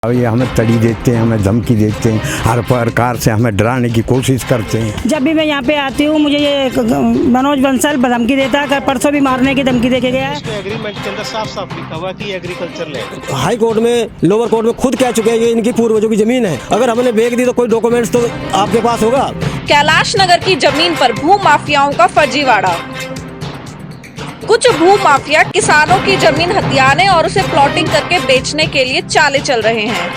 और ये हमें तड़ी देते हैं, हमें धमकी देते हैं, हर प्रकार से हमें डराने की कोशिश करते हैं। जब भी मैं यहाँ पे आती हूँ मुझे ये मनोज बंसल धमकी देता है, परसों भी मारने की धमकी देके गया है। एग्रीमेंट के अंदर साफ साफ लिखा हुआ कि एग्रीकल्चर लैंड। हाई कोर्ट में, लोअर कोर्ट में खुद कह चुके हैं ये इनकी पूर्वजों की जमीन है। अगर हमने बेच दी तो कोई डॉक्यूमेंट्स तो आपके पास होगा। कैलाश नगर की जमीन पर भू माफियाओं का फर्जीवाड़ा। कुछ भू माफिया किसानों की जमीन हथियाने और उसे प्लॉटिंग करके बेचने के लिए चाले चल रहे हैं।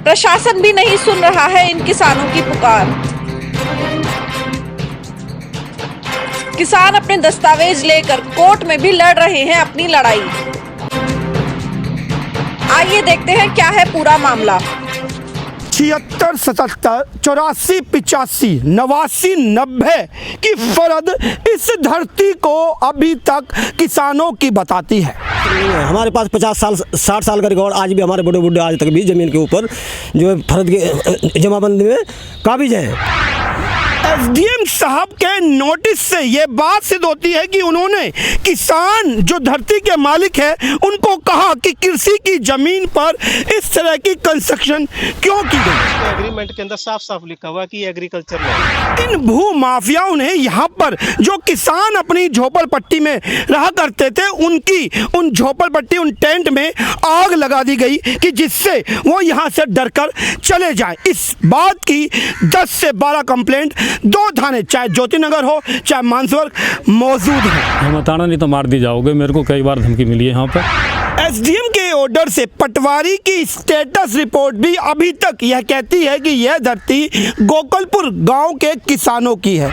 प्रशासन भी नहीं सुन रहा है इन किसानों की पुकार। किसान अपने दस्तावेज लेकर कोर्ट में भी लड़ रहे हैं अपनी लड़ाई। आइए देखते हैं क्या है पूरा मामला। 76, 77, 84, 85, 89, 90 की फर्द इस धरती को अभी तक किसानों की बताती है। हमारे पास 50 साल 60 साल का रिकॉर्ड आज भी हमारे बड़े बुढ़े आज तक भी जमीन के ऊपर जो है फर्द के जमाबंदी में काबिज हैं। एसडीएम साहब के नोटिस से ये बात सिद्ध होती है कि उन्होंने किसान जो धरती के मालिक है उनको कहा कि कृषि की जमीन पर इस तरह की कंस्ट्रक्शन क्यों की गई। एग्रीमेंट के अंदर साफ साफ लिखा हुआ कि एग्रीकल्चर लैंड। इन भू माफियाओं ने यहाँ पर जो किसान अपनी झोपड़पट्टी में रहा करते थे उनकी उन झोपड़पट्टी उन टेंट में आग लगा दी गई कि जिससे वो यहाँ से डरकर चले जाएं। इस बात की 10 से 12 कंप्लेंट 2 थाने चाहे ज्योति नगर हो चाहे मानसवर मौजूद है। हम बताना नहीं तो मार दी जाओगे। मेरे को कई बार धमकी मिली है यहाँ पर। एसडीएम के ऑर्डर से पटवारी की स्टेटस रिपोर्ट भी अभी तक यह कहती है कि यह धरती गोकुलपुर गांव के किसानों की है।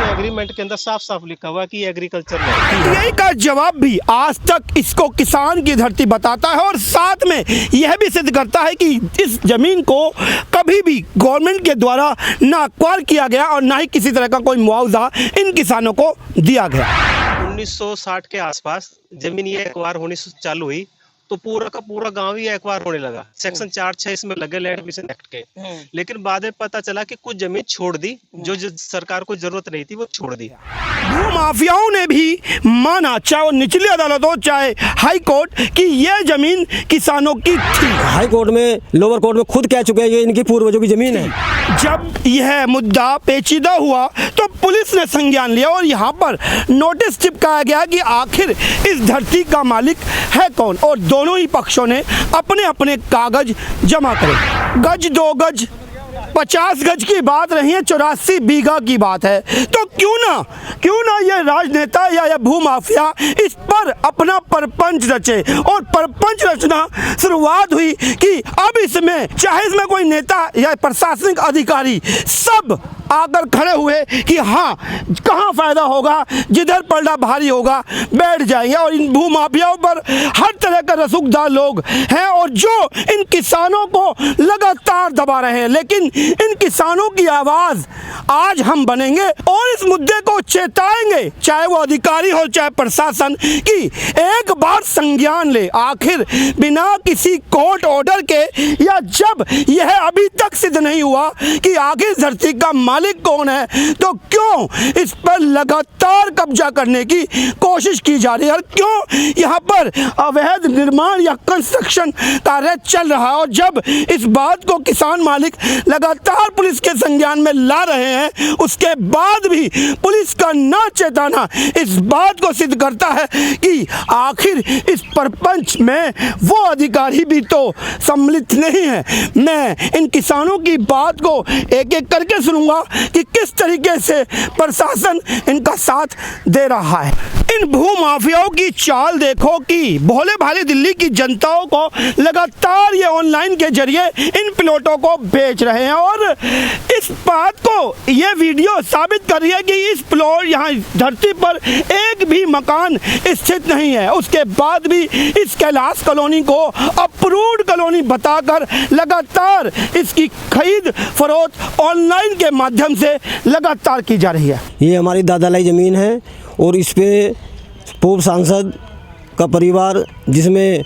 एग्रीमेंट के अंदर साफ साफ लिखा हुआ कि एग्रीकल्चर लैंड। यही का जवाब भी आज तक इसको किसान की धरती बताता है और साथ में यह भी सिद्ध करता है कि इस जमीन को कभी भी गवर्नमेंट के द्वारा ना एक्वायर किया गया और ना ही किसी तरह का कोई मुआवजा इन किसानों को दिया गया। 1960 के आसपास जमीन ये एक्वायर होनी चालू हुई तो पूरा का पूरा गांव ही एक्वायर होने लगा। सेक्शन 4-6 इसमें लगे लैंड एक्विजिशन एक्ट के। लेकिन बाद में पता चला कि कुछ जमीन छोड़ दी जो सरकार को जरूरत नहीं थी वो छोड़ दी। भू माफियाओं ने भी माना चाहे वो निचली अदालत हो चाहे हाई कोर्ट कि यह जमीन किसानों की थी। हाई कोर्ट में, लोअर कोर्ट में खुद कह चुके हैं ये इनकी पूर्वजों की जमीन है। जब यह मुद्दा पेचीदा हुआ तो पुलिस ने संज्ञान लिया और यहाँ पर नोटिस चिपकाया गया कि आखिर इस धरती का मालिक है कौन और दोनों ही पक्षों ने अपने अपने कागज जमा करे। गज 2 गज 50 गज की बात नहीं है, 84 बीघा की बात है। तो क्यों ना ये राजनेता या ये भू माफिया इस पर अपना परपंच रचे और परपंच रचना शुरुआत हुई कि अब इसमें चाहे इसमें कोई नेता या प्रशासनिक अधिकारी सब आकर खड़े हुए कि हाँ कहाँ फायदा होगा, जिधर पलड़ा भारी होगा बैठ जाएंगे। और इन भू माफियाओं पर हर तरह का रसूखदार लोग हैं और जो इन किसानों को लगातार दबा रहे हैं। लेकिन इन किसानों की आवाज़ आज हम बनेंगे और इस मुद्दे को चेताएंगे, चाहे वो अधिकारी हो चाहे प्रशासन, कि एक बार संज्ञान ले। आखिर बिना किसी कोर्ट ऑर्डर के या जब यह अभी तक सिद्ध नहीं हुआ कि आखिर धरती का मालिक कौन है तो क्यों इस पर लगातार कब्जा करने की कोशिश की जा रही है और क्यों यहाँ पर अवैध निर्माण या कंस्ट्रक्शन कार्य चल रहा है। और जब इस बात को किसान मालिक लगातार पुलिस के संज्ञान में ला रहे हैं उसके बाद भी पुलिस का ना चेताना इस बात को सिद्ध करता है कि आखिर इस परपंच में वो अधिकारी भी तो सम्मिलित नहीं है। मैं इन किसानों की बात को एक एक करके सुनूंगा कि किस तरीके से प्रशासन इनका साथ दे रहा है। इन भू माफियाओं की चाल देखो कि भोले भाले दिल्ली की जनताओं को लगातार ये ऑनलाइन के जरिए इन प्लॉटों को बेच रहे हैं और इस बात को ये वीडियो साबित कर रही है कि इस प्लॉट यहाँ धरती पर एक भी मकान स्थित नहीं है। उसके बाद भी इस कैलाश कॉलोनी को अप्रूव्ड कॉलोनी बताकर लगातार इसकी खरीद फरोख्त ऑनलाइन के माध्यम से लगातार की जा रही है। ये हमारी दादालाई ज़मीन है और इस पे पूर्व सांसद का परिवार जिसमें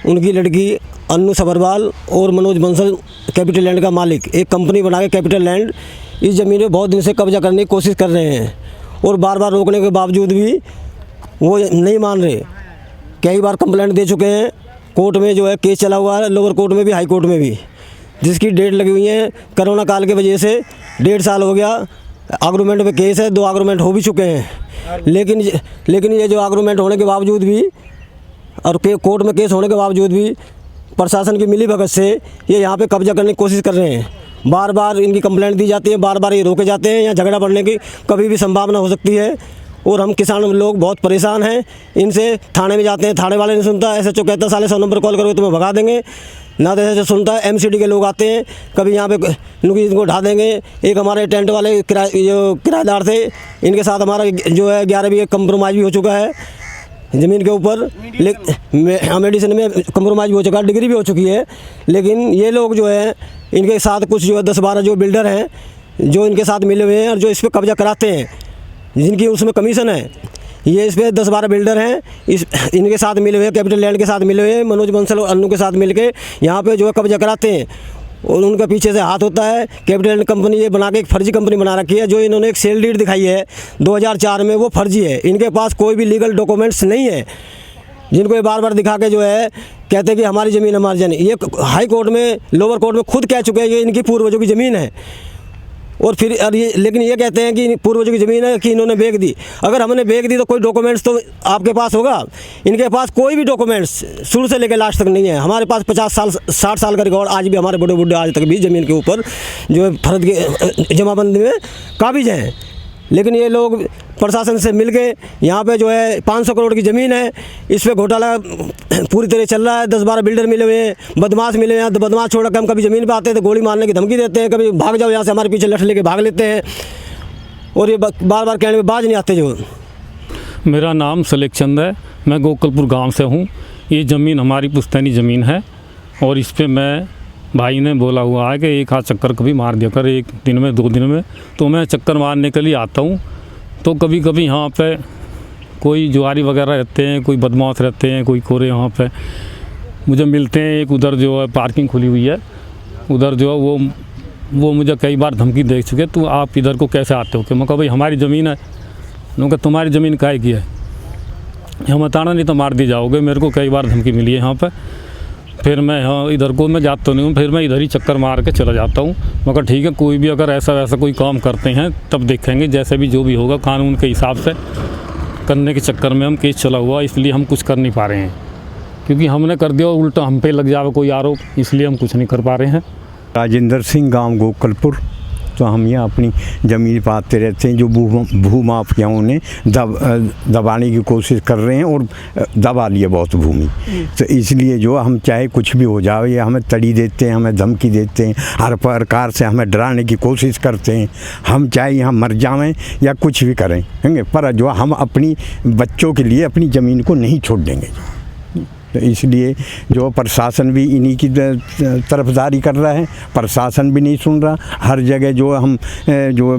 उनकी लड़की अन्नू सबरवाल और मनोज बंसल कैपिटल लैंड का मालिक एक कंपनी बना के कैपिटल लैंड इस ज़मीन में बहुत दिन से कब्जा करने की कोशिश कर रहे हैं और बार बार रोकने के बावजूद भी वो नहीं मान रहे। कई बार कंप्लेंट दे चुके हैं, कोर्ट में जो है केस चला हुआ है, लोअर कोर्ट में भी, हाई कोर्ट में भी, जिसकी डेट लगी हुई है। कोरोना काल की वजह से 1.5 साल हो गया। आर्गूमेंट में केस है, 2 आर्गूमेंट हो भी चुके हैं, लेकिन ये जो आर्गूमेंट होने के बावजूद भी और कोर्ट में केस होने के बावजूद भी प्रशासन की मिलीभगत से ये यहाँ पे कब्जा करने की कोशिश कर रहे हैं। बार बार इनकी कंप्लेंट दी जाती है, बार बार ये रोके जाते हैं। यहाँ झगड़ा बढ़ने की कभी भी संभावना हो सकती है और हम किसान लोग बहुत परेशान हैं इनसे। थाने में जाते हैं, थाने वाले नहीं सुनता। SHO कहता है साले 100 नंबर कॉल करोगे तुम्हें भगा देंगे, ना तो SHO सुनता है। MCD के लोग आते हैं, कभी यहाँ पे इनको ढा देंगे। एक हमारे टेंट वाले किराएदार थे, इनके साथ हमारा जो है 11 बीघे कंप्रोमाइज़ भी हो चुका है ज़मीन के ऊपर। मेडिसिन में कंप्रोमाइज़ भी हो चुका है, डिग्री भी हो चुकी है। लेकिन ये लोग जो है इनके साथ कुछ जो है 10-12 जो बिल्डर हैं जो इनके साथ मिले हुए हैं और जो इस पर कब्जा कराते हैं, जिनकी उसमें कमीशन है, ये इस पर 10-12 बिल्डर हैं, इनके साथ मिले हुए हैं, कैपिटल लैंड के साथ मिले हुए हैं, मनोज बंसल और अन्नू के साथ मिलके यहाँ पे जो है कब्जा कराते हैं और उनका पीछे से हाथ होता है। कैपिटल लैंड कंपनी ये बना के एक फर्जी कंपनी बना रखी है। जो इन्होंने एक सेल डीड दिखाई है 2004 में, वो फर्जी है। इनके पास कोई भी लीगल डॉक्यूमेंट्स नहीं है, जिनको ये बार बार दिखा के जो है कहते हैं कि हमारी ज़मीन हमारी ज़मीन। ये हाई कोर्ट में, लोअर कोर्ट में खुद कह चुके हैं ये इनकी पूर्वजों की ज़मीन है। और फिर लेकिन ये कहते हैं कि पूर्वजों की ज़मीन है कि इन्होंने बेच दी। अगर हमने बेच दी तो कोई डॉक्यूमेंट्स तो आपके पास होगा। इनके पास कोई भी डॉक्यूमेंट्स शुरू से लेकर लास्ट तक नहीं है। हमारे पास 50 साल 60 साल का रिकॉर्ड आज भी, हमारे बड़े बुढ़े आज तक भी ज़मीन के ऊपर जो है फर्द के जमाबंदी में काबिज हैं। लेकिन ये लोग प्रशासन से मिलके यहाँ पे जो है 500 करोड़ की ज़मीन है, इस पर घोटाला पूरी तरह चल रहा है। 10-12 बिल्डर मिले हुए हैं, बदमाश मिले हुए हैं। तो बदमाश छोड़ के हम कभी ज़मीन पे आते हैं तो गोली मारने की धमकी देते हैं, कभी भाग जाओ यहाँ से, हमारे पीछे लठ लेके भाग लेते हैं। और ये बार बार कहने में बाज नहीं आते। जो मेरा नाम सलेख चंद है, मैं गोकलपुर गांव से हूं। ये ज़मीन हमारी पुश्तैनी ज़मीन है और इस पर मैं भाई ने बोला हुआ है कि एक आध चक्कर कभी मार दिया कर, 1 दिन में 2 दिन में। तो मैं चक्कर मारने के लिए आता हूँ। तो कभी कभी यहाँ पे कोई जुआरी वगैरह रहते हैं, कोई बदमाश रहते हैं, कोई कोरे यहाँ पे मुझे मिलते हैं। एक उधर जो है पार्किंग खुली हुई है, उधर जो है वो मुझे कई बार धमकी दे चुके, तो आप इधर को कैसे आते हो? कि मैं कहा भाई हमारी ज़मीन है। उन्होंने कहा तुम्हारी ज़मीन काहे की है, हम बताना नहीं तो मार दी जाओगे। मेरे को कई बार धमकी मिली है यहाँ पर। फिर मैं यहाँ इधर को मैं जाता नहीं हूँ, फिर मैं इधर ही चक्कर मार के चला जाता हूँ। मगर ठीक है, कोई भी अगर ऐसा वैसा कोई काम करते हैं तब देखेंगे, जैसे भी जो भी होगा कानून के हिसाब से करने के चक्कर में हम केस चला हुआ, इसलिए हम कुछ कर नहीं पा रहे हैं। क्योंकि हमने कर दिया और उल्टा हम पे लग जाए कोई आरोप, इसलिए हम कुछ नहीं कर पा रहे हैं। राजेंद्र सिंह, गांव गोकलपुर। तो हम यहाँ अपनी ज़मीन पर आते रहते हैं। जो भू माफियाओं ने दबाने की कोशिश कर रहे हैं और दबा लिए बहुत भूमि। तो इसलिए जो हम चाहे कुछ भी हो जाए, ये हमें तड़ी देते हैं, हमें धमकी देते हैं, हर प्रकार से हमें डराने की कोशिश करते हैं। हम चाहे यहाँ मर जाएं या कुछ भी करें, पर जो हम अपनी बच्चों के लिए अपनी ज़मीन को नहीं छोड़ देंगे। तो इसलिए जो प्रशासन भी इन्हीं की तरफदारी कर रहा है, प्रशासन भी नहीं सुन रहा। हर जगह जो हम जो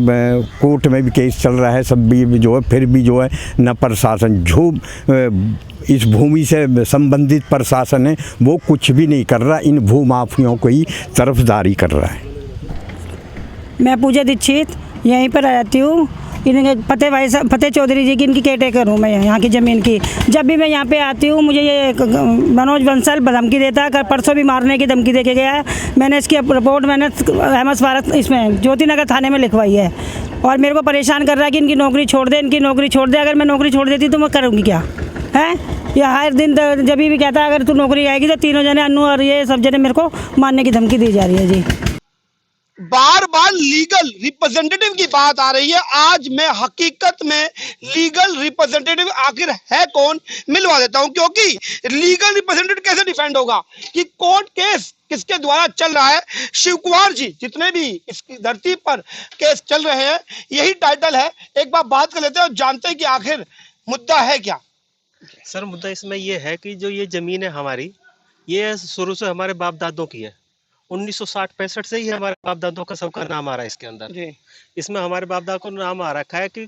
कोर्ट में भी केस चल रहा है, सब भी जो है, फिर भी जो है न प्रशासन, जो इस भूमि से संबंधित प्रशासन है वो कुछ भी नहीं कर रहा, इन भू माफियाओं को ही तरफदारी कर रहा है। मैं पूजा दीक्षित यहीं पर रहती हूँ। इनके फतेह चौधरी जी की इनकी केयरटेकर हूँ मैं यहाँ की ज़मीन की। जब भी मैं यहाँ पे आती हूँ मुझे ये मनोज बंसल धमकी देता है। परसों भी मारने की धमकी दे के गया है। मैंने इसकी रिपोर्ट अहमद भारत इसमें ज्योति नगर थाने में लिखवाई है और मेरे को परेशान कर रहा है कि इनकी नौकरी छोड़ दे, इनकी नौकरी छोड़ दे। अगर मैं नौकरी छोड़ देती तो मैं करूँगी क्या है? या हर दिन जब भी कहता है अगर तू नौकरी आएगी तो तीनों जने, अन्नू और ये सब जने, मेरे को मारने की धमकी दी जा रही है जी। बार बार लीगल रिप्रेजेंटेटिव की बात आ रही है। आज मैं हकीकत में लीगल रिप्रेजेंटेटिव आखिर है कौन मिलवा देता हूं, क्योंकि लीगल रिप्रेजेंटेटिव कैसे डिफेंड होगा कि कोर्ट केस किसके द्वारा चल रहा है। शिव कुमार जी, जितने भी इसकी धरती पर केस चल रहे हैं, यही टाइटल है। एक बार बात कर लेते हैं और जानते हैं कि आखिर मुद्दा है क्या। सर मुद्दा इसमें यह है कि जो ये जमीन है हमारी, ये शुरू से हमारे बाप दादों की है। 1960-65 से ही हमारे बाप दादों का सबका नाम आ रहा है इसके अंदर जी। इसमें हमारे बाप दादा को नाम आ रखा है कि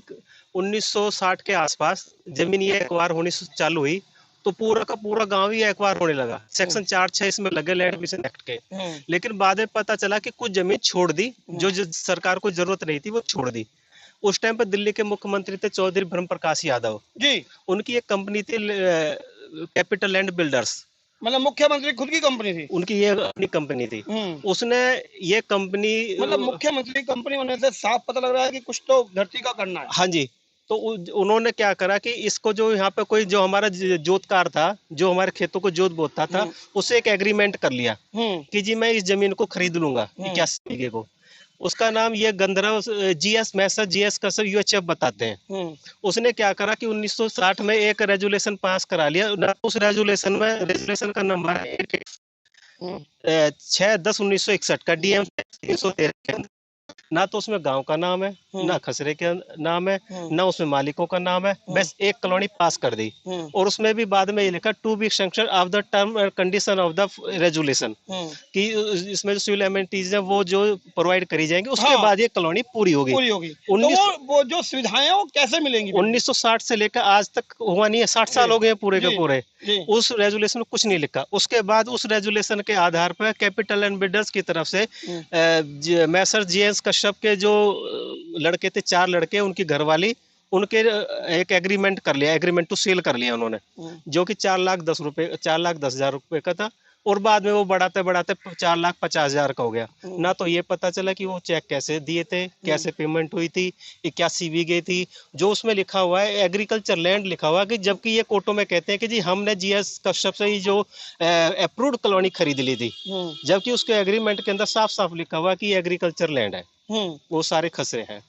1960 के आसपास जमीन ये एक्वायर होनी चालू हुई, तो पूरा का पूरा गांव ही एक्वायर होने लगा। सेक्शन 4-6 इसमें लगे लैंड एक्विजिशन एक्ट के। लेकिन बाद में पता चला कि कुछ जमीन छोड़ दी, जो सरकार को जरूरत नहीं थी वो छोड़ दी। उस टाइम पर दिल्ली के मुख्यमंत्री थे चौधरी ब्रह्म प्रकाश यादव जी। उनकी एक कंपनी थी कैपिटल लैंड बिल्डर्स, मतलब मुख्यमंत्री खुद की कंपनी थी? उनकी ये अपनी कंपनी थी। उसने ये कंपनी मतलब मुख्यमंत्री कंपनी होने से साफ पता लग रहा है कि कुछ तो धरती का करना है। हाँ जी। तो उन्होंने क्या करा कि इसको जो यहाँ पे कोई जो हमारा जोतकार था, जो हमारे खेतों को जोत बोता था, उससे एक एग्रीमेंट कर लिया कि जी मैं इस जमीन को खरीद लूंगा 81 बीघे को। उसका नाम ये गंधर्व जीएस मैसर जीएस कसर यूएचएफ बताते हैं। उसने क्या करा कि 1960 में एक रेजुलेशन पास करा लिया। उस रेजुलेशन का नंबर है 6/10/1961 का डीएम 313 के अंदर। ना तो उसमें गांव का नाम है, ना खसरे का नाम है, ना उसमें मालिकों का नाम है, बस एक कॉलोनी पास कर दी। और उसमें भी बाद में ये लिखा to be sanction of the term and condition of the resolution, कि इसमें जो सिविल एमिनिटीज है वो जो प्रोवाइड करी जाएंगी, उसके बाद ये कॉलोनी पूरी होगी। तो वो जो सुविधाएं हैं वो कैसे मिलेंगी? 1960 से लेकर आज तक हुआ नहीं है, 60 साल हो गए पूरे के पूरे। उस रेजुलेशन में कुछ नहीं लिखा। उसके बाद उस रेजुलेशन के आधार पर कैपिटल एंड बिल्डर्स की तरफ से मैसर जीएस कश्यप के जो लड़के थे, 4 लड़के, उनकी घरवाली, उनके एक एग्रीमेंट कर लिया, एग्रीमेंट टू सेल कर लिया उन्होंने, जो कि 4,10,000 रुपए का था। और बाद में वो बढ़ाते बढ़ाते 4,50,000 का हो गया। ना तो ये पता चला कि वो चेक कैसे दिए थे, कैसे पेमेंट हुई थी, 81 बीघे थी। जो उसमें लिखा हुआ है एग्रीकल्चर लैंड लिखा हुआ है, कि जबकि ये कोर्टों में कहते हैं कि जी हमने जीएस कश्यप से ही जो अप्रूव्ड कॉलोनी खरीद ली थी, जबकि उसके एग्रीमेंट के अंदर साफ साफ लिखा हुआ कि ये एग्रीकल्चर लैंड है, वो सारे खसरे हैं।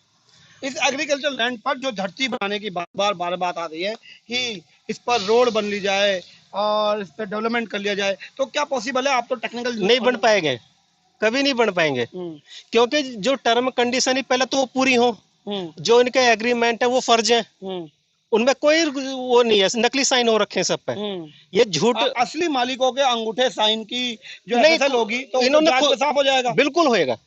इस एग्रीकल्चर लैंड पर जो धरती बनाने की बार बात आ रही है कि इस पर रोड बन ली जाए और इस पर डेवलपमेंट कर लिया जाए, तो क्या पॉसिबल है? आप तो टेक्निकल नहीं बन पाएंगे, कभी नहीं बन पाएंगे, क्योंकि जो टर्म कंडीशन ही पहले तो वो पूरी हो, जो इनके एग्रीमेंट है वो फर्ज है, उनमें कोई वो नहीं है, नकली साइन हो रखे हैं सब पे। ये झूठ, असली मालिकों के अंगूठे साइन की जो नहीं फसल होगी तो इन्होंने जांच में साफ हो जाएगा। बिल्कुल होएगा।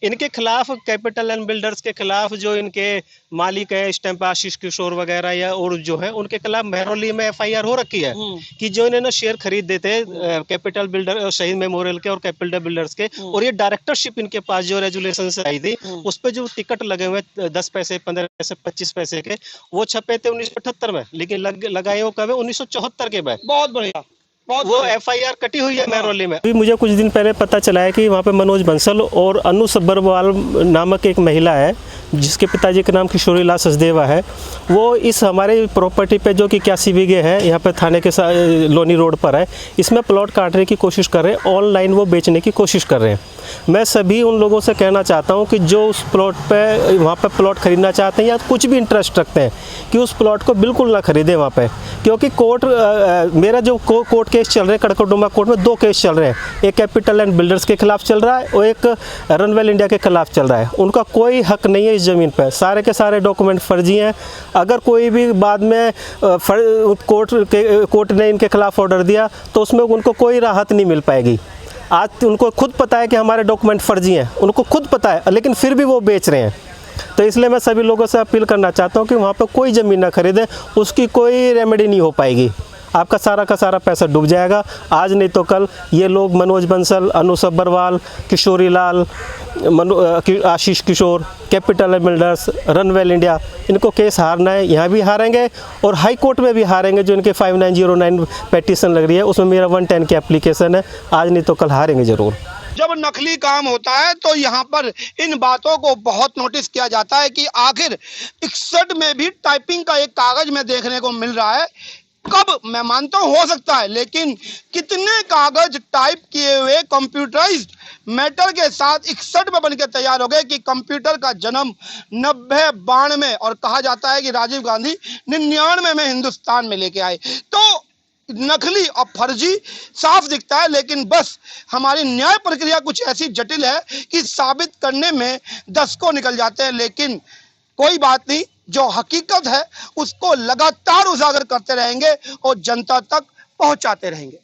इनके खिलाफ कैपिटल एंड बिल्डर्स के खिलाफ जो इनके मालिक है स्टैंप आशीष किशोर वगैरह या और जो है, उनके खिलाफ महरौली में FIR हो रखी है कि जो इन्होंने शेयर खरीद देते कैपिटल बिल्डर शहीद मेमोरियल के और कैपिटल बिल्डर्स के, और ये डायरेक्टरशिप इनके पास जो रेजुलेशन से आई थी, उस पर जो टिकट लगे हुए 10 पैसे 15 पैसे 25 पैसे के, वो छपे थे 1978 में, लेकिन लगाए वो कब है 1974 के बाद। बहुत बढ़िया, वो FIR कटी हुई है महरौली में। अभी मुझे कुछ दिन पहले पता चला है कि वहाँ पे मनोज बंसल और अनु सब्बरवाल नामक एक महिला है, जिसके पिताजी का नाम किशोरी लाल सचदेवा है। वो इस हमारे प्रॉपर्टी पे जो कि 81 बीघे है, यहाँ पे थाने के लोनी रोड पर है, इसमें प्लॉट काटने की कोशिश कर रहे हैं, ऑनलाइन वो बेचने की कोशिश कर रहे हैं। मैं सभी उन लोगों से कहना चाहता हूँ कि जो उस प्लॉट पे वहाँ पे प्लॉट खरीदना चाहते हैं या कुछ भी इंटरेस्ट रखते हैं, कि उस प्लॉट को बिल्कुल ना खरीदें वहाँ पे, क्योंकि कोर्ट मेरा जो कोर्ट केस चल रहे हैं, कड़कड़डुमा कोर्ट में 2 केस चल रहे हैं, एक कैपिटल एंड बिल्डर्स के खिलाफ चल रहा है और एक रनवेल इंडिया के खिलाफ चल रहा है। उनका कोई हक नहीं है इस ज़मीन पर, सारे के सारे डॉक्यूमेंट फर्जी हैं। अगर कोई भी बाद में कोर्ट ने इनके खिलाफ ऑर्डर दिया तो उसमें उनको कोई राहत नहीं मिल पाएगी। आज उनको खुद पता है कि हमारे डॉक्यूमेंट फर्जी हैं, उनको खुद पता है, लेकिन फिर भी वो बेच रहे हैं। तो इसलिए मैं सभी लोगों से अपील करना चाहता हूँ कि वहाँ पर कोई ज़मीन ना खरीदें, उसकी कोई रेमेडी नहीं हो पाएगी, आपका सारा का सारा पैसा डूब जाएगा। आज नहीं तो कल ये लोग मनोज बंसल, अनु सब्बरवाल, किशोरी लाल, आशीष किशोर, कैपिटल बिल्डर्स, रनवेल इंडिया, इनको केस हारना है, यहाँ भी हारेंगे और हाई कोर्ट में भी हारेंगे। जो इनके 5909 पेटिशन लग रही है, उसमें मेरा 110 की एप्लीकेशन है, आज नहीं तो कल हारेंगे ज़रूर। जब नकली काम होता है तो यहाँ पर इन बातों को बहुत नोटिस किया जाता है कि आखिर 61 में भी टाइपिंग का एक कागज में देखने को मिल रहा है। कब, मैं मानता हूँ हो सकता है, लेकिन कितने कागज टाइप किए हुए कंप्यूटराइज्ड मैटर के साथ 61 में बनकर तैयार हो गए कि कंप्यूटर का जन्म 90-92 और कहा जाता है कि राजीव गांधी 99 में हिंदुस्तान में लेके आए। तो नकली और फर्जी साफ दिखता है, लेकिन बस हमारी न्याय प्रक्रिया कुछ ऐसी जटिल है कि साबित करने में दशकों निकल जाते हैं। लेकिन कोई बात नहीं, जो हकीकत है उसको लगातार उजागर करते रहेंगे और जनता तक पहुंचाते रहेंगे।